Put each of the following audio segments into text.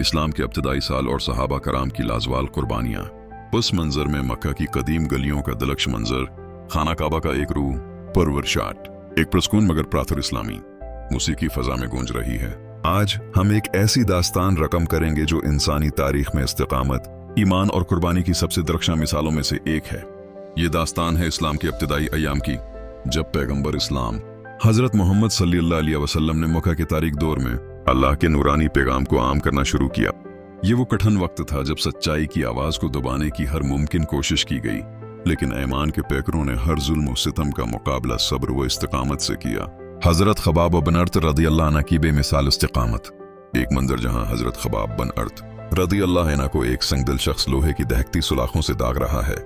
इस्लाम के इब्तिदाई साल और सहाबा कराम की लाजवाल कुर्बानियां। उस मंजर में मक्का की कदीम गलियों का दिलकश मंजर, खाना काबा का एक रूह परवर शाट, एक पुरस्कून मगर प्रातः इस्लामी मूसीकी फजा में गूंज रही है। आज हम एक ऐसी दास्तान रकम करेंगे जो इंसानी तारीख में इस्तिकामत, ईमान और कुर्बानी की सबसे दरख्शां मिसालों में से एक है। ये दास्तान है इस्लाम के इब्तिदाई अयाम की, जब पैगंबर इस्लाम हजरत मोहम्मद सल्लल्लाहु अलैहि वसल्लम ने मक्का के तारीख दौर में अल्लाह के नूरानी पैगाम को आम करना शुरू किया। ये वो कठिन वक्त था जब सच्चाई की आवाज को दबाने की हर मुमकिन कोशिश की गई, लेकिन ईमान के पैकरों ने हर जुल्म और सितम का मुकाबला सब्र व इस्तिकामत से किया। हजरत खबाब बिन अर्त रदियल्लाहु अन्हु की बेमिसाल इस्तिकामत। एक मंजर जहां हजरत खबाब बिन अर्त रदियल्लाहु अन्हु को एक संगदिल शख्स लोहे की दहकती सुलाखों से दाग रहा है।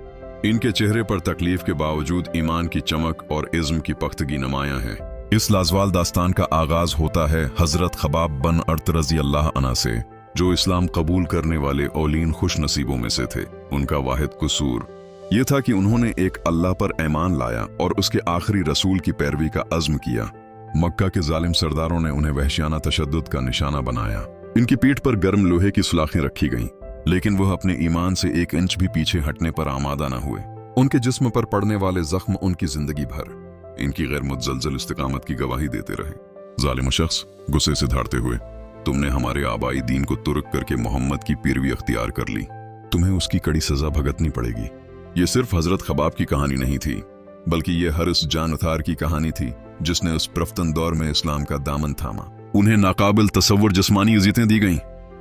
इनके चेहरे पर तकलीफ के बावजूद ईमान की चमक और इज़्म की पख्तगी नुमायां है। इस लाजवाल दास्तान का आगाज होता है हजरत खबाब बिन अर्त रज़ियल्लाहु अन्हु से, जो इस्लाम कबूल करने वाले औलीन खुश नसीबों में से थे। उनका वाहिद कसूर ये था कि उन्होंने एक अल्लाह पर ईमान लाया और उसके आखिरी रसूल की पैरवी का अज़्म किया। मक्का के जालिम सरदारों ने उन्हें वहशियाना तशद्दुद का निशाना बनाया। इनकी पीठ पर गर्म लोहे की सुलाखें रखी गईं, लेकिन वह अपने ईमान से 1 इंच भी पीछे हटने पर आमादा न हुए। उनके जिस्म पर पड़ने वाले जख्म उनकी जिंदगी भर इनकी गैर मुतज़लज़ल इस्तिकामत की गवाही देते रहे। जालिम शख्स गुस्से से धारते हुए, तुमने हमारे आबाई दीन को तुर्क करके मोहम्मद की पीरवी अख्तियार कर ली, तुम्हें उसकी कड़ी सजा भुगतनी पड़ेगी। ये सिर्फ हजरत खबाब की कहानी नहीं थी, बल्कि ये हर उस जानथार की कहानी थी जिसने उस प्रफ्तन दौर में इस्लाम का दामन थामा। उन्हें नाकाबिल तसव्वुर जिस्मानी इज़्ज़तें दी गईं,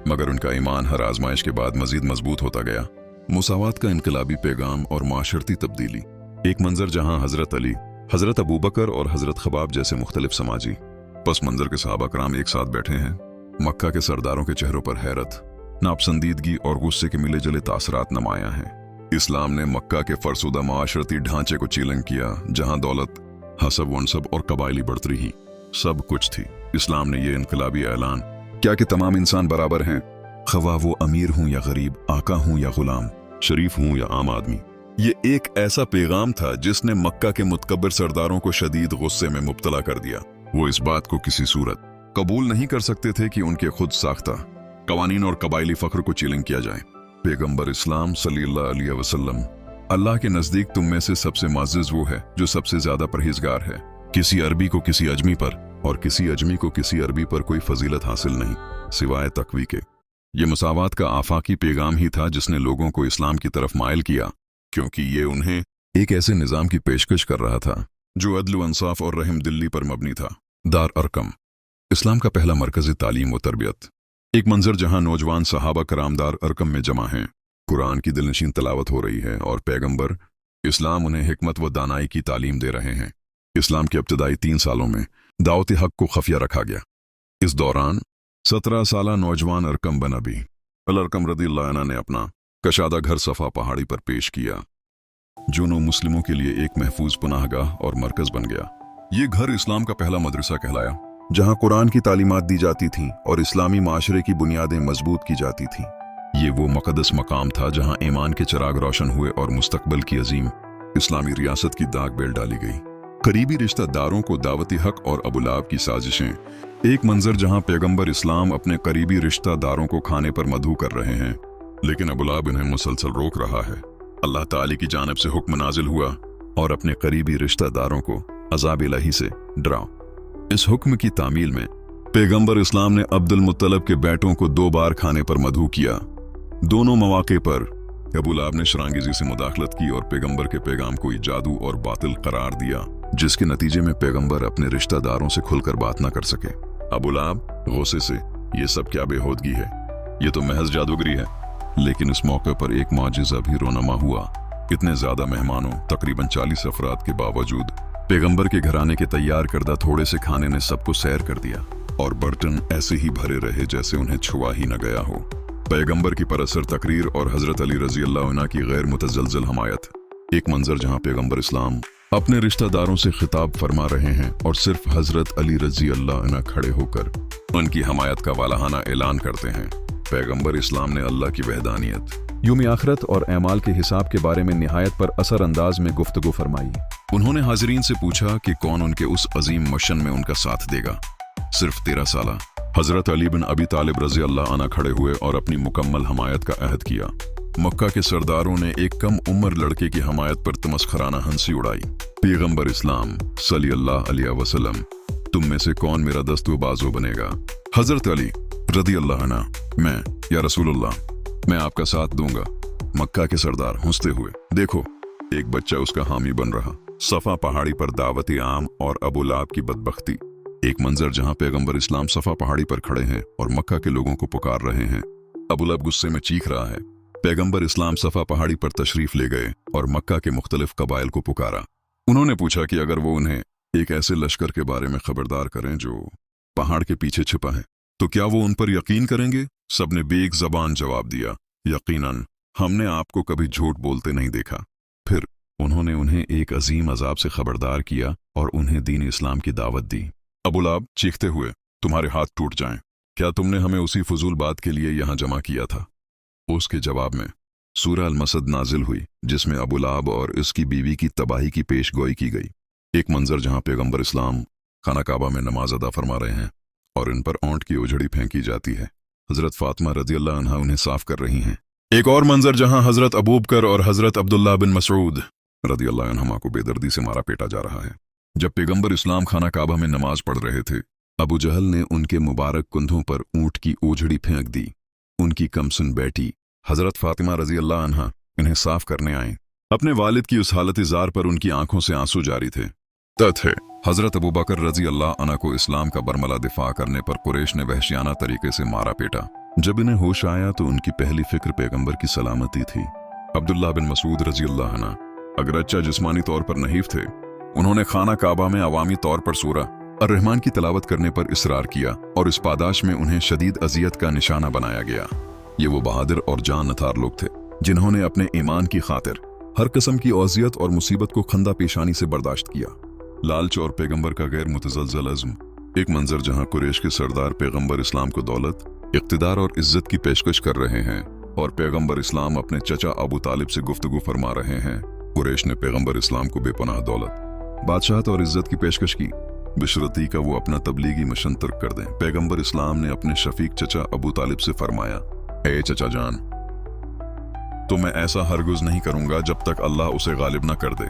मगर उनका ईमान हर आजमाइश के बाद मजीद मजबूत होता गया। मुसावात का इनकलाबी पैगाम और माशरती तब्दीली। एक मंजर जहां हजरत अली, हजरत अबू बकर और हजरत खबाब जैसे मुख्तलिफ समाजी पस मंजर के सहाबा कराम एक साथ बैठे हैं। मक्का के सरदारों के चेहरों पर हैरत, नापसंदीदगी और गुस्से के मिले जले तासरात नुमायां हैं। इस्लाम ने मक्का के फरसुदा माशरती ढांचे को चीलन किया, जहां दौलत, हसब वनसब और कबायली बढ़तरी ही सब कुछ थी। इस्लाम ने यह इनकलाबी ऐलान क्या कि तमाम इंसान बराबर हैं, खवा वो अमीर हूं या गरीब, आका हूं या गुलाम, शरीफ हूं या आम आदमी। ये एक ऐसा पैगाम था जिसने मक्का के मुतकब्बिर सरदारों को शदीद गुस्से में मुब्तला कर दिया। वो इस बात को किसी सूरत कबूल नहीं कर सकते थे कि उनके खुद साख्ता कवानीन और कबायली फख्र को चीलन किया जाए। पैगंबर इस्लाम सल्लल्लाहु अलैहि वसल्लम, अल्लाह के नजदीक तुम में से सबसे माजिज वो है जो सबसे ज्यादा परहेजगार है। किसी अरबी को किसी अजमी पर और किसी अजमी को किसी अरबी पर कोई फजीलत हासिल नहीं सिवाय तकवी के। ये मुसावात का आफाकी पैगाम ही था जिसने लोगों को इस्लाम की तरफ माइल किया, क्योंकि ये उन्हें एक ऐसे निजाम की पेशकश कर रहा था जो अदल व इंसाफ और रहम दिल्ली पर मबनी था। दार अरकम, इस्लाम का पहला मरकज़ी तालीम व तरबियत। एक मंजर जहां नौजवान सहाबा कराम दार अरकम में जमा हैं, कुरान की दिलनशीन तलावत हो रही है और पैगंबर इस्लाम उन्हें हिकमत व दानाई की तालीम दे रहे हैं। इस्लाम के इब्तिदाई 3 सालों में दावत हक को खफिया रखा गया। इस दौरान 17 साला नौजवान अरकम बिन अबी अल-अरकम रज़ियल्लाहु अन्हु ने अपना कशादा घर सफा पहाड़ी पर पेश किया, जो नौ मुस्लिमों के लिए एक महफूज पनाहगाह और मरकज बन गया। ये घर इस्लाम का पहला मदरसा कहलाया, जहां कुरान की तालीमात दी जाती थीं और इस्लामी माशरे की बुनियादें मजबूत की जाती थीं। ये वो मुक़द्दस मकाम था जहां ईमान के चिराग रोशन हुए और मुस्तकबिल की अजीम इस्लामी रियासत की दाग बेल डाली गई। करीबी रिश्तेदारों को दावती हक और अबुलाब की साजिशें। एक मंजर जहां पैगंबर इस्लाम अपने करीबी रिश्तेदारों को खाने पर मदऊ कर रहे हैं, लेकिन अबुलाब इन्हें मुसलसल रोक रहा है। अल्लाह ताली की जानिब से हुक्म नाजिल हुआ और अपने करीबी रिश्तेदारों को अज़ाब इलाही से डराओ। इस हुक्म की तामील में पैगंबर इस्लाम ने अब्दुल मुत्तलब के बेटों को 2 बार खाने पर मदऊ किया। दोनों मौके पर अबुलाब ने शरांगीजी से मुदाखलत की और पैगंबर के पैगाम को जादू और बातिल करार दिया, जिसके नतीजे में पैगंबर अपने रिश्तेदारों से खुलकर बात न कर सके। अबुलाब गुस्से से, ये सब क्या बेहूदगी है, ये तो महज जादूगरी है। लेकिन इस मौके पर एक मौजिज़ा भी रोनमा हुआ। इतने ज्यादा मेहमानों, तकरीबन 40 अफराद के बावजूद पैगंबर के घराने के तैयार करदा थोड़े से खाने ने सबको सैर कर दिया और बर्तन ऐसे ही भरे रहे जैसे उन्हें छुआ ही न गया हो। पैगंबर की परअसर तकरीर और हजरत अली रज़ियल्लाहु अन्हु की गैर मुतज़लज़ल हमायत। एक मंजर जहां पैगंबर इस्लाम अपने रिश्तेदारों से खिताब फरमा रहे हैं और सिर्फ हजरत अली रज़ियल्लाहु अन्हु खड़े होकर उनकी हमायत का वालाहाना ऐलान करते हैं। पैगंबर इस्लाम ने अल्लाह की वहदानियत, यौम आखिरत और एमाल के हिसाब के बारे में निहायत पर असर अंदाज में गुफ्तगू फरमाई। उन्होंने हाजिरीन से पूछा कि कौन उनके उस अजीम मिशन में उनका साथ देगा। सिर्फ 13 साला हजरत अली बिन अबी तालिब रजी अल्लाह अन्हु खड़े हुए और अपनी मुकम्मल हमायत का अहद किया। मक्का के सरदारों ने एक कम उम्र लड़के की हमायत पर तमस्खराना हंसी उड़ाई। पैगंबर इस्लाम सल्लल्लाहु अलैहि वसल्लम, तुम में से कौन मेरा दस्तु बाजू बनेगा? हजरत अली रदी अल्लाह अन्हु, मैं, या रसूलुल्लाह, मैं आपका साथ दूंगा। मक्का के सरदार हंसते हुए, देखो एक बच्चा उसका हामी बन रहा। सफा पहाड़ी पर दावत आम और अबू लाहब की बदबख्ती। एक मंजर जहां पैगंबर इस्लाम सफा पहाड़ी पर खड़े हैं और मक्का के लोगों को पुकार रहे हैं। अबू लहब गुस्से में चीख रहा है। पैगंबर इस्लाम सफा पहाड़ी पर तशरीफ ले गए और मक्का के मुख्तलिफ कबाइल को पुकारा। उन्होंने पूछा कि अगर वो उन्हें एक ऐसे लश्कर के बारे में खबरदार करें जो पहाड़ के पीछे छिपा है, तो क्या वो उन पर यकीन करेंगे? सबने बेग जबान जवाब दिया, यकीनन, हमने आपको कभी झूठ बोलते नहीं देखा। फिर उन्होंने उन्हें एक अजीम अजाब से खबरदार किया और उन्हें दीन इस्लाम की दावत दी। अबू लहब चीखते हुए, तुम्हारे हाथ टूट जाएं, क्या तुमने हमें उसी फजूल बात के लिए यहां जमा किया था? उसके जवाब में सूरह अल-मसद नाजिल हुई, जिसमें अबू लहब और उसकी बीवी की तबाही की पेशगोई की गई। एक मंजर जहां पैगंबर इस्लाम खाना काबा में नमाज अदा फरमा रहे हैं और इन पर ऊंट की उजड़ी फेंकी जाती है। हजरत फातिमा रजी अल्लाह अन्हा उन्हें साफ कर रही हैं। एक और मंजर जहां हजरत अबू बकर और हजरत अब्दुल्लाह बिन मसऊद रजी अल्लाह अन्हुमा को बेदर्दी से मारा पीटा जा रहा है। जब पैगंबर इस्लाम खाना काबा में नमाज पढ़ रहे थे, अबू जहल ने उनके मुबारक कंधों पर ऊंट की ओझड़ी फेंक दी। उनकी कमसुन बेटी हजरत फातिमा रजी अल्लाह अन्हा इन्हें साफ करने आए। अपने वालिद की उस हालत जार पर उनकी आंखों से आंसू जारी थे। तथ है हजरत अबू बकर रजी अल्लाह अन्हा को इस्लाम का बरमला दिफा करने पर कुरैश ने वहशियाना तरीके से मारा पीटा। जब इन्हें होश आया तो उनकी पहली फिक्र पैगंबर की सलामती थी। अब्दुल्लाह बिन मसूद रजी अल्लाह अन्हा अगरच्चा जिस्मानी तौर पर नहीफ थे, उन्होंने खाना काबा में अवामी तौर पर सूरा अर्रहमान की तिलावत करने पर इसरार किया और इस पादाश में उन्हें शदीद अजियत का निशाना बनाया गया। ये वो बहादुर और जान नथार लोग थे जिन्होंने अपने ईमान की खातिर हर किस्म की औजियत और मुसीबत को खंदा पेशानी से बर्दाश्त किया। लालच और पैगंबर का गैर मुतज़लज़ल अज़्म। एक मंजर जहां कुरैश के सरदार पैगंबर इस्लाम को दौलत, इक़्तिदार और इज्जत की पेशकश कर रहे हैं और पैगंबर इस्लाम अपने चचा अबू तालिब से गुफ्तगू फरमा रहे हैं। कुरैश ने पैगंबर इस्लाम को बेपनाह दौलत, बादशाहत और इज्जत की पेशकश की, बिशरती का वो अपना तबलीगी मिशन तर्क कर दें। पैगंबर इस्लाम ने अपने शफीक चचा अबू तालिब से फरमाया, ए चचा जान, तो मैं ऐसा हरगिज़ नहीं करूंगा जब तक अल्लाह उसे गालिब न कर दे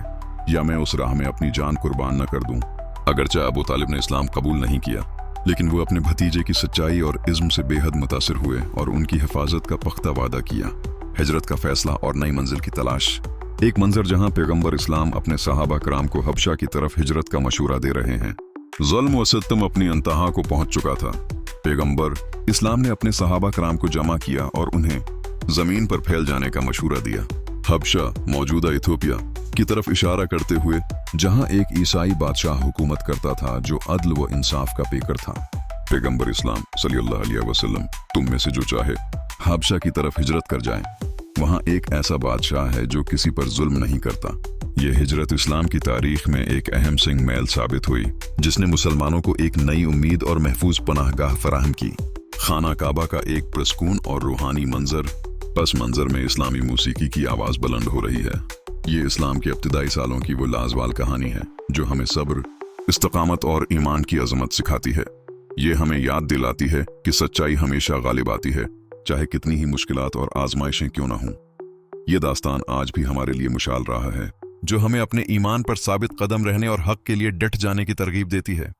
या मैं उस राह में अपनी जान कुर्बान न कर दूं। अगरचे अबू तालिब ने इस्लाम कबूल नहीं किया, लेकिन वो अपने भतीजे की सच्चाई और इज़्म से बेहद मुतासिर हुए और उनकी हिफाजत का पख्ता वादा किया। हिजरत का फैसला और नई मंजिल की तलाश। एक मंजर जहां पैगंबर इस्लाम अपने सहाबा कराम को हबशा की तरफ हिजरत का मशूरा दे रहे हैं। ज़ुल्म व सितम अपनी अंतहा को पहुंच चुका था। पैगंबर इस्लाम ने अपने सहाबा कराम को जमा किया और उन्हें जमीन पर फैल जाने का मशूरा दिया। हबशा मौजूदा इथियोपिया की तरफ इशारा करते हुए, जहां एक ईसाई बादशाह हुकूमत करता था जो अदल व इंसाफ का पेकर था। पैगंबर इस्लाम सल्लल्लाहु अलैहि वसल्लम, तुम में से जो चाहे हबशा की तरफ हिजरत कर जाए। वहां एक ऐसा बादशाह है जो किसी पर जुल्म नहीं करता। यह हिजरत इस्लाम की तारीख में एक अहम सिंग मैल साबित हुई, जिसने मुसलमानों को एक नई उम्मीद और महफूज पनाहगाह फराहम की। खाना काबा का एक पुरस्कून और रूहानी मंजर। पस मंजर में इस्लामी मूसीकी की आवाज बुलंद हो रही है। ये इस्लाम के इब्तिदाई सालों की वो लाजवाल कहानी है जो हमें सब्र, इस्तकामत और ईमान की अजमत सिखाती है। ये हमें याद दिलाती है कि सच्चाई हमेशा गालिब आती है, चाहे कितनी ही मुश्किलात और आजमाइशें क्यों ना हों। ये दास्तान आज भी हमारे लिए मुशाल रहा है, जो हमें अपने ईमान पर साबित कदम रहने और हक के लिए डट जाने की तरगीब देती है।